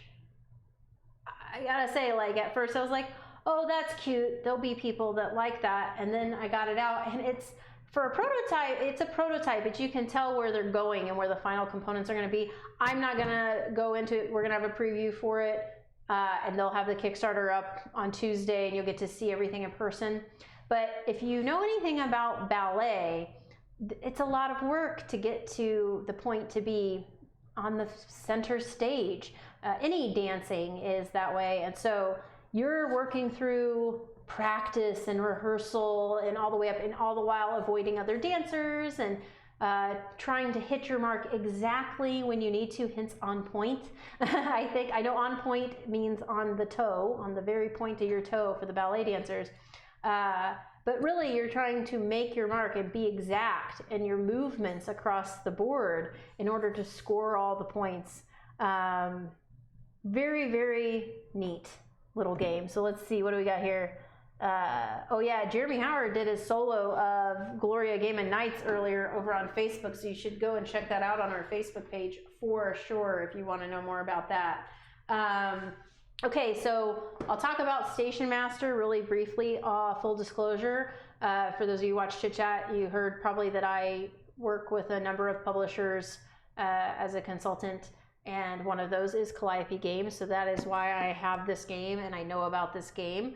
I gotta say, like, at first I was like, oh, that's cute, there'll be people that like that, and then I got it out, and it's, for a prototype, it's a prototype, but you can tell where they're going and where the final components are going to be. I'm not going to go into it. We're going to have a preview for it, and they'll have the Kickstarter up on Tuesday, and you'll get to see everything in person. But if you know anything about ballet, it's a lot of work to get to the point to be on the center stage. Any dancing is that way, and so you're working through practice and rehearsal and all the way up, and all the while avoiding other dancers and trying to hit your mark exactly when you need to, hence on point. I know on point means on the toe, on the very point of your toe for the ballet dancers. But really you're trying to make your mark and be exact in your movements across the board in order to score all the points. Very, very neat little game. So let's see, what do we got here? Oh yeah, Jeremy Howard did his solo of Gloria Game and Nights earlier over on Facebook, so you should go and check that out on our Facebook page for sure if you want to know more about that. Okay, so I'll talk about Station Master really briefly. Full disclosure, for those of you who watch Chit Chat, you heard probably that I work with a number of publishers as a consultant, and one of those is Calliope Games, so that is why I have this game and I know about this game.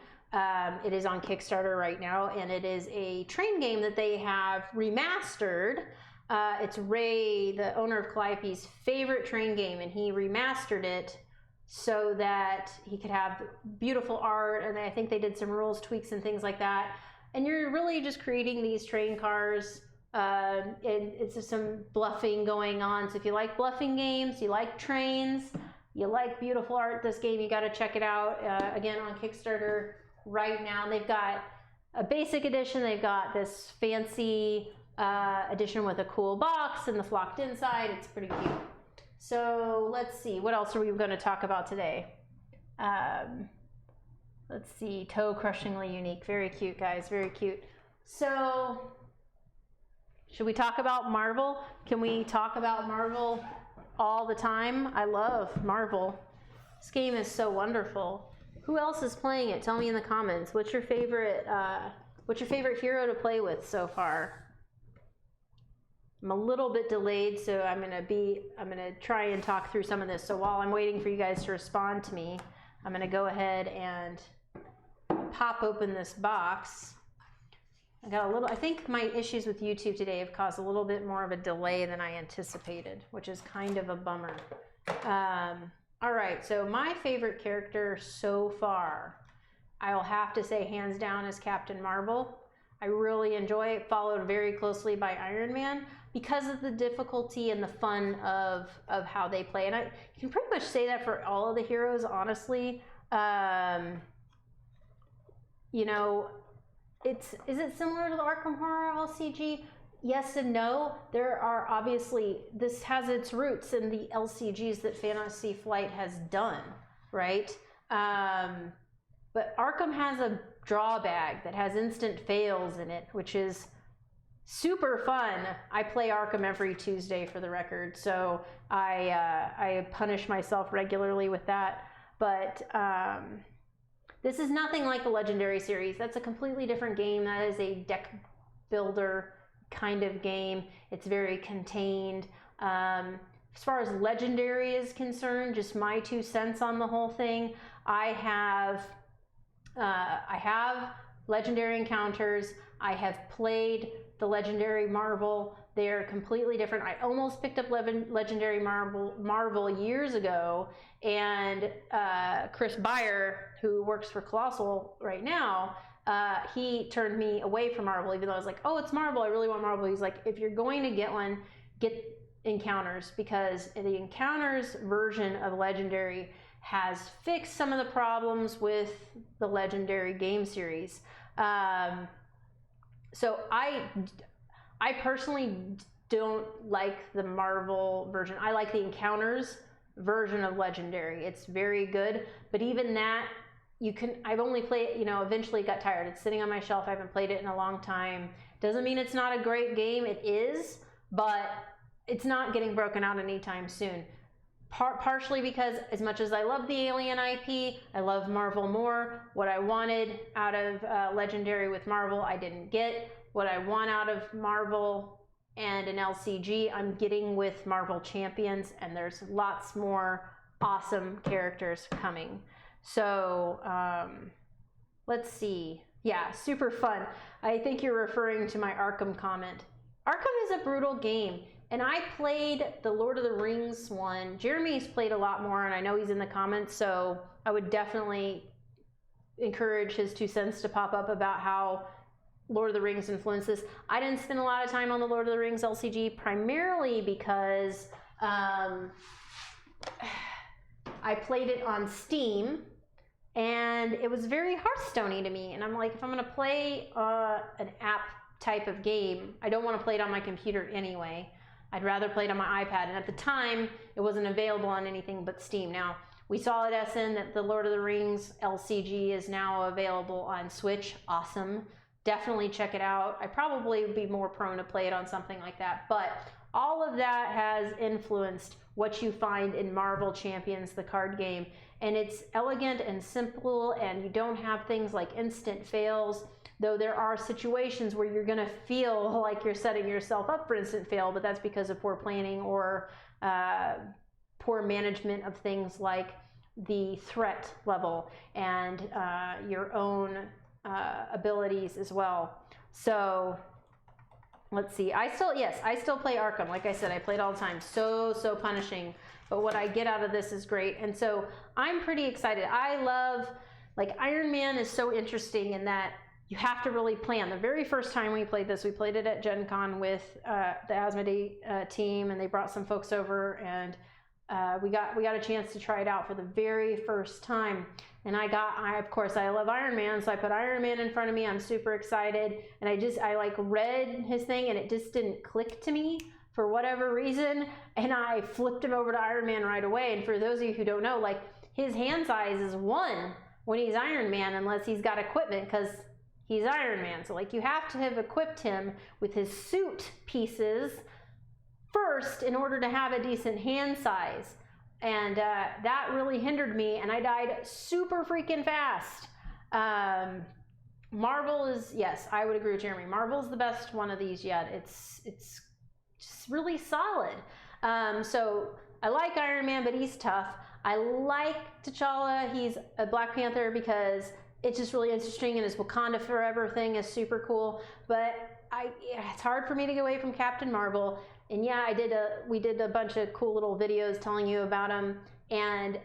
It is on Kickstarter right now, and it is a train game that they have remastered. It's Ray, the owner of Calliope's favorite train game, and he remastered it so that he could have beautiful art, and I think they did some rules tweaks and things like that. And you're really just creating these train cars, and it's just some bluffing going on. So if you like bluffing games, you like trains, you like beautiful art, this game, you got to check it out. Again, on Kickstarter right now. They've got a basic edition, they've got this fancy edition with a cool box and the flocked inside. It's pretty cute. So let's see, what else are we going to talk about today? Let's see, Toe Crushingly Unique. Very cute, guys, very cute. So should we talk about Marvel? Can we talk about Marvel all the time? I love Marvel. This game is so wonderful. Who else is playing it? Tell me in the comments. What's your favorite hero to play with so far? I'm a little bit delayed, so I'm gonna try and talk through some of this. So while I'm waiting for you guys to respond to me, I'm gonna go ahead and pop open this box. I think my issues with YouTube today have caused a little bit more of a delay than I anticipated, which is kind of a bummer. All right, so my favorite character so far, I will have to say hands down, is Captain Marvel. I really enjoy it, followed very closely by Iron Man because of the difficulty and the fun of how they play. And you can pretty much say that for all of the heroes, honestly. You know, is it similar to the Arkham Horror LCG? Yes and no. There are obviously, this has its roots in the LCGs that Fantasy Flight has done, right? But Arkham has a drawback that has instant fails in it, which is super fun. I play Arkham every Tuesday for the record, so I punish myself regularly with that. But this is nothing like the Legendary series. That's a completely different game. That is a deck builder kind of game. It's very contained. As far as Legendary is concerned, just my 2 cents on the whole thing, I have Legendary encounters. I have played the Legendary Marvel. They're completely different. I almost picked up Legendary Marvel years ago, and Chris Beyer, who works for Colossal right now, he turned me away from Marvel, even though I was like, oh, it's Marvel, I really want Marvel. He's like, if you're going to get one, get Encounters, because the Encounters version of Legendary has fixed some of the problems with the Legendary game series. So I personally don't like the Marvel version. I like the Encounters version of Legendary. It's very good, but even that, I've only played, eventually got tired. It's sitting on my shelf. I haven't played it in a long time. Doesn't mean it's not a great game. It is, but it's not getting broken out anytime soon. Partially because as much as I love the Alien IP, I love Marvel more. What I wanted out of Legendary with Marvel, I didn't get. What I want out of Marvel and an LCG, I'm getting with Marvel Champions, and there's lots more awesome characters coming. So let's see. Yeah, super fun. I think you're referring to my Arkham comment. Arkham is a brutal game, and I played the Lord of the Rings one. Jeremy's played a lot more, and I know he's in the comments, so I would definitely encourage his 2 cents to pop up about how Lord of the Rings influenced this. I didn't spend a lot of time on the Lord of the Rings LCG, primarily because I played it on Steam, and it was very Hearthstone-y to me. And I'm like, if I'm going to play an app type of game, I don't want to play it on my computer anyway. I'd rather play it on my iPad. And at the time, it wasn't available on anything but Steam. Now, we saw at SN that the Lord of the Rings LCG is now available on Switch. Awesome. Definitely check it out. I probably would be more prone to play it on something like that. But all of that has influenced what you find in Marvel Champions, the card game. And it's elegant and simple, and you don't have things like instant fails, though there are situations where you're going to feel like you're setting yourself up for instant fail, but that's because of poor planning or poor management of things like the threat level and your own abilities as well. So let's see. I still play Arkham. Like I said, I play it all the time. So punishing. But what I get out of this is great. And so I'm pretty excited. I love, like, Iron Man is so interesting in that you have to really plan. The very first time we played this, we played it at Gen Con with the Asmodee team, and they brought some folks over, and we got a chance to try it out for the very first time. And of course I love Iron Man, so I put Iron Man in front of me. I'm super excited, and I like read his thing, and it just didn't click to me for whatever reason, and I flipped him over to Iron Man right away. And for those of you who don't know, like, his hand size is 1 when he's Iron Man, unless he's got equipment, because he's Iron Man. So, like, you have to have equipped him with his suit pieces first in order to have a decent hand size. And that really hindered me, and I died super freaking fast. Marvel is, yes, I would agree with Jeremy. Marvel's the best one of these yet. It's just really solid. So I like Iron Man, but he's tough. I like T'Challa. He's a Black Panther because it's just really interesting, and his Wakanda Forever thing is super cool. But it's hard for me to get away from Captain Marvel. And yeah, we did a bunch of cool little videos telling you about him. And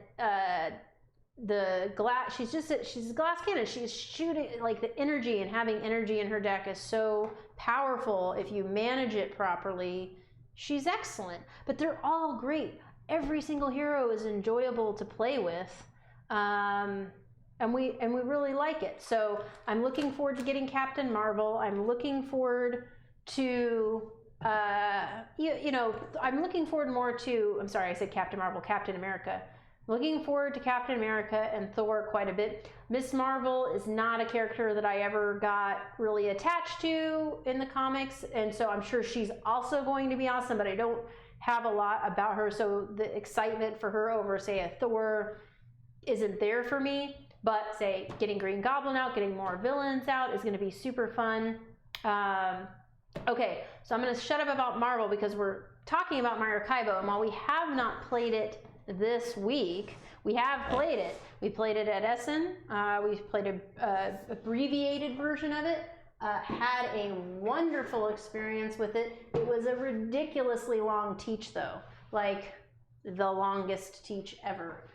she's a glass cannon. She's shooting, like, the energy, and having energy in her deck is so powerful if you manage it properly. She's excellent, but they're all great. Every single hero is enjoyable to play with, and we really like it. So I'm looking forward to getting Captain Marvel. I'm looking forward to I'm looking forward more to, I'm sorry, I said Captain Marvel, Captain America. Looking forward to Captain America and Thor quite a bit. Miss Marvel is not a character that I ever got really attached to in the comics, and so I'm sure she's also going to be awesome, but I don't have a lot about her, so the excitement for her over, say, a Thor isn't there for me. But, say, getting Green Goblin out, getting more villains out is going to be super fun. Okay, so I'm going to shut up about Marvel because we're talking about my Archivo, and while we have not played it this week, we have played it. We played it at Essen. We played a abbreviated version of it. Had a wonderful experience with it. It was a ridiculously long teach though, like the longest teach ever.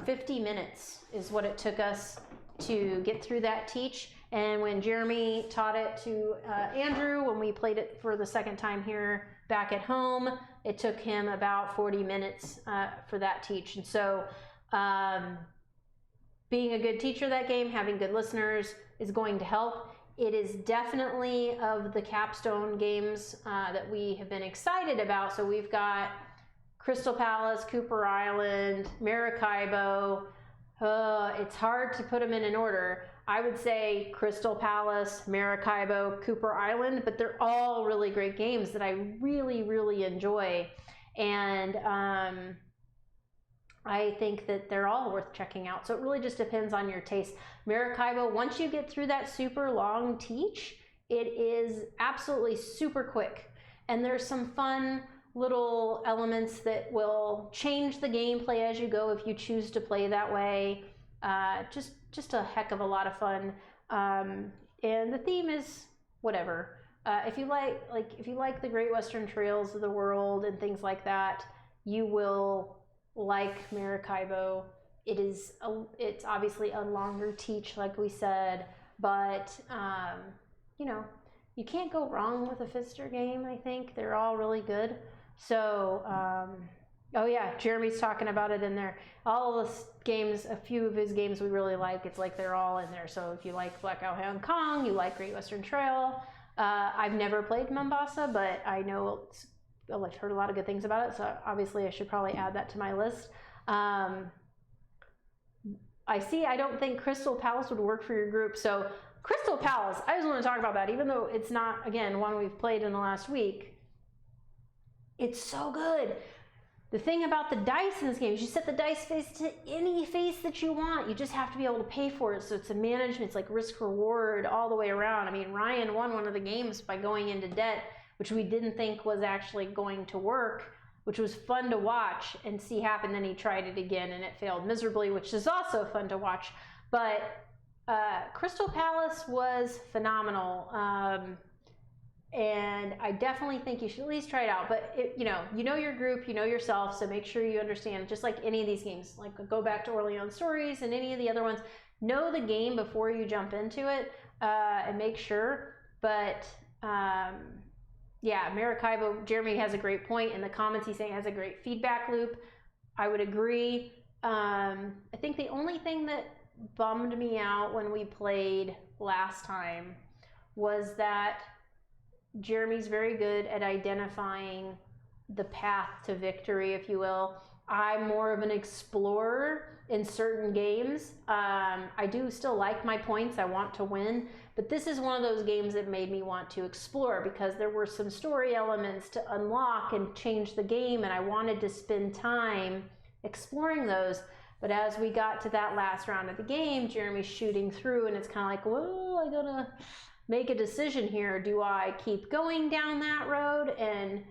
50 minutes is what it took us to get through that teach. And when Jeremy taught it to Andrew, when we played it for the second time here back at home, it took him about 40 minutes for that teach. And so being a good teacher of that game, having good listeners is going to help. It is definitely of the capstone games that we have been excited about. So we've got Crystal Palace, Cooper Island, Maracaibo. It's hard to put them in an order. I would say Crystal Palace, Maracaibo, Cooper Island, but they're all really great games that I really, really enjoy. And I think that they're all worth checking out. So it really just depends on your taste. Maracaibo, once you get through that super long teach, it is absolutely super quick. And there's some fun little elements that will change the gameplay as you go if you choose to play that way. Just a heck of a lot of fun. And the theme is whatever. If you like the Great Western Trails of the world and things like that, you will like Maracaibo. It's obviously a longer teach, like we said, but you can't go wrong with a Pfister game. I think they're all really good. So oh yeah, Jeremy's talking about it in there. All of the games, a few of his games we really like, it's like they're all in there. So if you like Blackout Hong Kong, you like Great Western Trail. I've never played Mombasa, but I know I've heard a lot of good things about it, so obviously I should probably add that to my list. I don't think Crystal Palace would work for your group. So Crystal Palace, I just want to talk about that, even though it's not, again, one we've played in the last week. It's so good. The thing about the dice in this game is you set the dice face to any face that you want. You just have to be able to pay for it. So it's a management, it's like risk reward all the way around. I mean, Ryan won one of the games by going into debt, which we didn't think was actually going to work, which was fun to watch and see happen. Then he tried it again and it failed miserably, which is also fun to watch. But Crystal Palace was phenomenal. And I definitely think you should at least try it out. But you know your group, you know yourself, so make sure you understand, just like any of these games, like go back to Orléans Stories and any of the other ones, know the game before you jump into it and make sure. But yeah, Maracaibo, Jeremy has a great point in the comments. He's saying it has a great feedback loop. I would agree. I think the only thing that bummed me out when we played last time was that Jeremy's very good at identifying the path to victory, if you will. I'm more of an explorer in certain games. I do still like my points. I want to win. But this is one of those games that made me want to explore because there were some story elements to unlock and change the game, and I wanted to spend time exploring those. But as we got to that last round of the game, Jeremy's shooting through, and it's kind of like, whoa, I gotta make a decision here. Do I keep going down that road and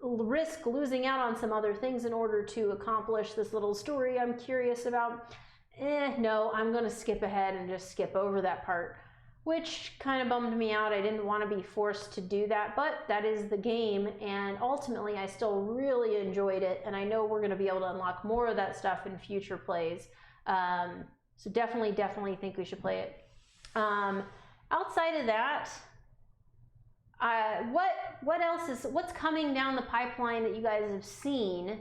risk losing out on some other things in order to accomplish this little story I'm curious about? No, I'm going to skip ahead and just skip over that part, which kind of bummed me out. I didn't want to be forced to do that, but that is the game, and ultimately I still really enjoyed it, and I know we're going to be able to unlock more of that stuff in future plays. So definitely think we should play it. Outside of that, what's coming down the pipeline that you guys have seen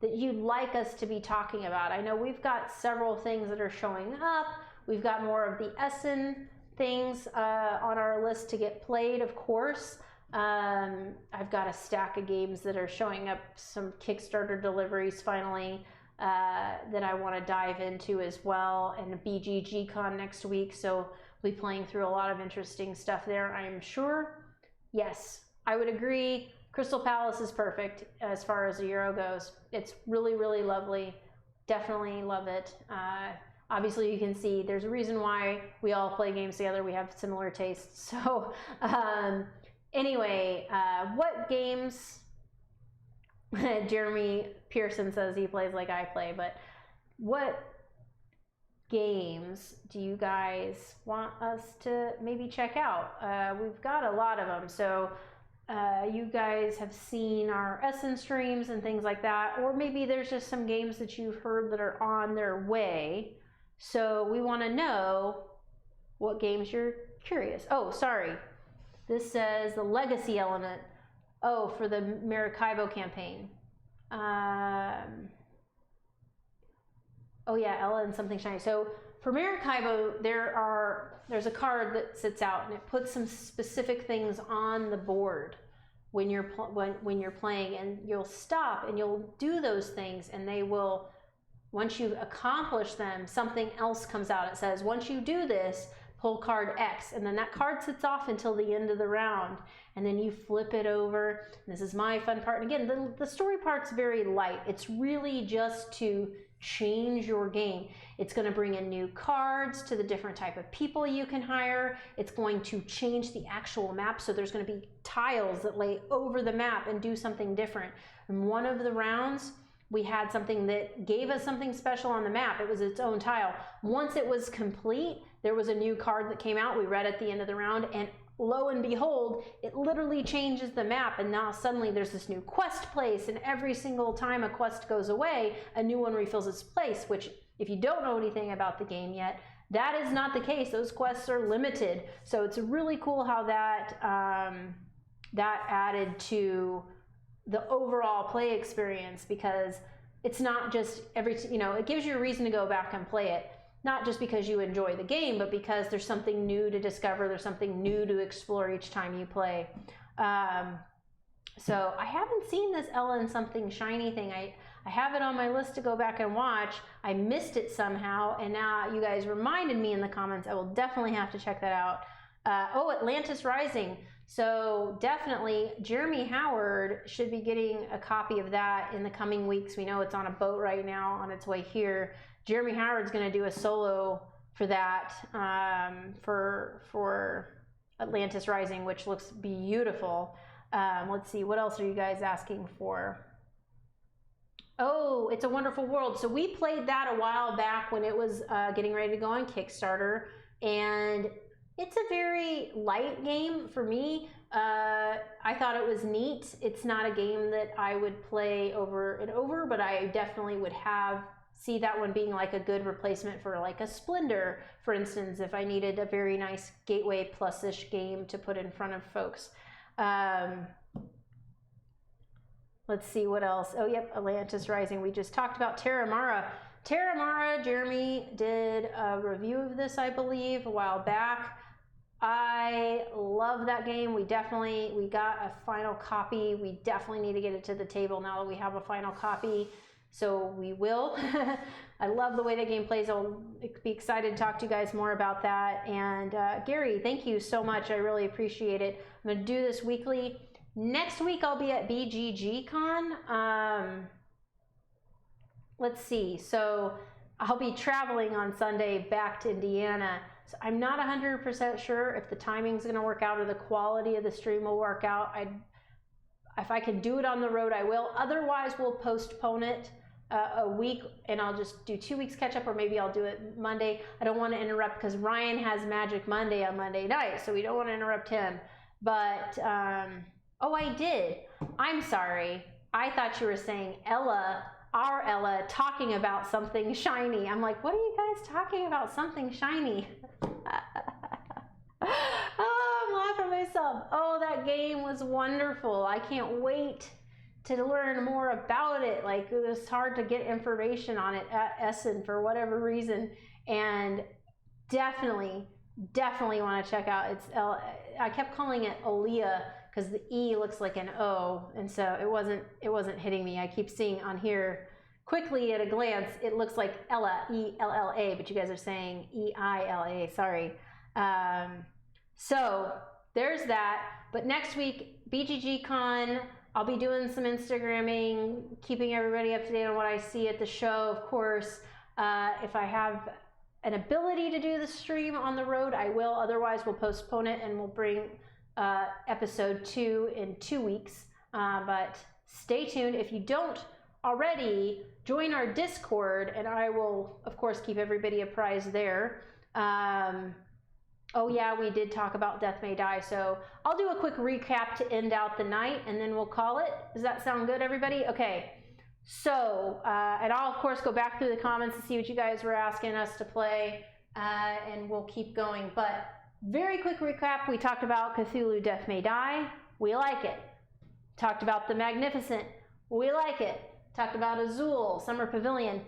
that you'd like us to be talking about? I know we've got several things that are showing up. We've got more of the Essen things on our list to get played, of course. I've got a stack of games that are showing up, some Kickstarter deliveries finally that I want to dive into as well, and the BGG-Con next week, so we'll be playing through a lot of interesting stuff there, I'm sure. Yes, I would agree. Crystal Palace is perfect as far as the Euro goes. It's really, really lovely. Definitely love it. Obviously, you can see there's a reason why we all play games together. We have similar tastes. So anyway, what games... Jeremy Pearson says he plays like I play, but what games do you guys want us to maybe check out? We've got a lot of them, so you guys have seen our Essen streams and things like that, or maybe there's just some games that you've heard that are on their way. So we want to know what games you're curious. Oh, sorry. This says the legacy element. Oh, for the Maracaibo campaign. Oh yeah, Ella and something shiny. So for Maracaibo, there's a card that sits out and it puts some specific things on the board when you're playing, and you'll stop and you'll do those things, and they will, once you've accomplished them, something else comes out. It says, once you do this, pull card X, and then that card sits off until the end of the round, and then you flip it over. This is my fun part. And again, the story part's very light. It's really just to change your game. It's going to bring in new cards to the different type of people you can hire. It's going to change the actual map, so there's going to be tiles that lay over the map and do something different. In one of the rounds, we had something that gave us something special on the map. It was its own tile. Once it was complete, there was a new card that came out. We read at the end of the round, and lo and behold, it literally changes the map, and now suddenly there's this new quest place, and every single time a quest goes away, a new one refills its place, which, if you don't know anything about the game yet, that is not the case. Those quests are limited. So it's really cool how that that added to the overall play experience, because it's not just it gives you a reason to go back and play it. Not just because you enjoy the game, but because there's something new to discover, there's something new to explore each time you play. So I haven't seen this Ella and something shiny thing. I have it on my list to go back and watch. I missed it somehow, and now you guys reminded me in the comments. I will definitely have to check that out. Oh, Atlantis Rising. So definitely Jeremy Howard should be getting a copy of that in the coming weeks. We know it's on a boat right now on its way here. Jeremy Howard's going to do a solo for that, for Atlantis Rising, which looks beautiful. Let's see, what else are you guys asking for? Oh, It's a Wonderful World. So we played that a while back when it was getting ready to go on Kickstarter, and it's a very light game for me. I thought it was neat. It's not a game that I would play over and over, but I definitely would see that one being like a good replacement for like a Splendor, for instance, if I needed a very nice gateway plus-ish game to put in front of folks. Let's see what else. Oh, yep, Atlantis Rising. We just talked about Terramara. Terramara, Jeremy did a review of this, I believe, a while back. I love that game. We got a final copy. We definitely need to get it to the table now that we have a final copy. So we will. I love the way that game plays. I'll be excited to talk to you guys more about that. And Gary, thank you so much. I really appreciate it. I'm going to do this weekly. Next week, I'll be at BGGCon. Let's see. So I'll be traveling on Sunday back to Indiana. So I'm not 100% sure if the timing's going to work out or the quality of the stream will work out. If I can do it on the road, I will. Otherwise, we'll postpone it a week, and I'll just do 2 weeks catch up, or maybe I'll do it Monday. I don't want to interrupt because Ryan has Magic Monday on Monday night, so we don't want to interrupt him. But, oh, I did. I'm sorry. I thought you were saying Ella, our Ella, talking about something shiny. I'm like, what are you guys talking about? Something shiny. Oh, I'm laughing at myself. Oh, that game was wonderful. I can't wait to learn more about it. Like, it was hard to get information on it at Essen for whatever reason, and definitely want to check out. I kept calling it Olea because the E looks like an O, and so it wasn't hitting me. I keep seeing on here quickly at a glance it looks like Ella, E-L-L-A, but you guys are saying E-I-L-A. Sorry. So there's that. But next week, BGGCon, I'll be doing some Instagramming, keeping everybody up to date on what I see at the show, of course. If I have an ability to do the stream on the road, I will. Otherwise, we'll postpone it and we'll bring episode 2 in 2 weeks. But stay tuned. If you don't already join our Discord, and I will, of course, keep everybody apprised there. Oh yeah, we did talk about Death May Die, so I'll do a quick recap to end out the night, and then we'll call it. Does that sound good, everybody? Okay, so, and I'll, of course, go back through the comments to see what you guys were asking us to play, and we'll keep going. But very quick recap, we talked about Cthulhu Death May Die. We like it. Talked about the Magnificent. We like it. Talked about Azul, Summer Pavilion.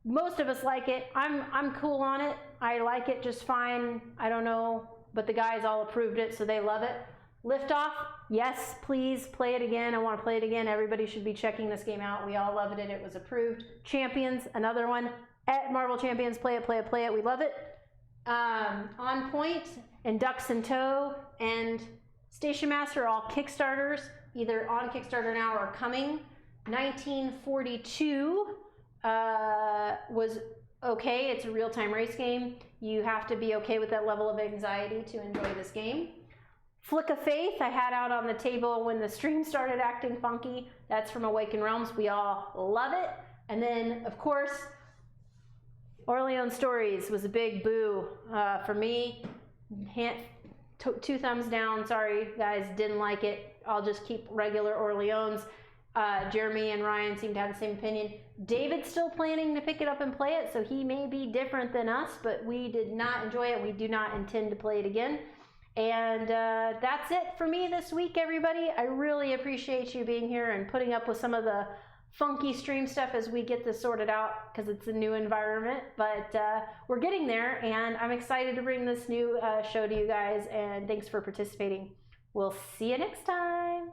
Most of us like it. I'm cool on it. I like it just fine. I don't know, but the guys all approved it, so they love it. Liftoff, yes, please play it again. I want to play it again. Everybody should be checking this game out. We all loved it. It was approved. Champions, another one. At Marvel Champions, play it, play it, play it. We love it. On Point and Ducks in Tow and Station Master are all Kickstarters, either on Kickstarter now or coming. 1942 was okay. It's a real-time race game. You have to be okay with that level of anxiety to enjoy this game. Flick of Faith, I had out on the table when the stream started acting funky. That's from Awakened Realms. We all love it. And then, of course, Orléans Stories was a big boo for me. Two thumbs down. Sorry, guys, didn't like it. I'll just keep regular Orléans. Jeremy and Ryan seem to have the same opinion. David's still planning to pick it up and play it, so he may be different than us, but we did not enjoy it. We do not intend to play it again. And that's it for me this week, everybody. I really appreciate you being here and putting up with some of the funky stream stuff as we get this sorted out, because it's a new environment, but we're getting there, and I'm excited to bring this new show to you guys, and thanks for participating. We'll see you next time.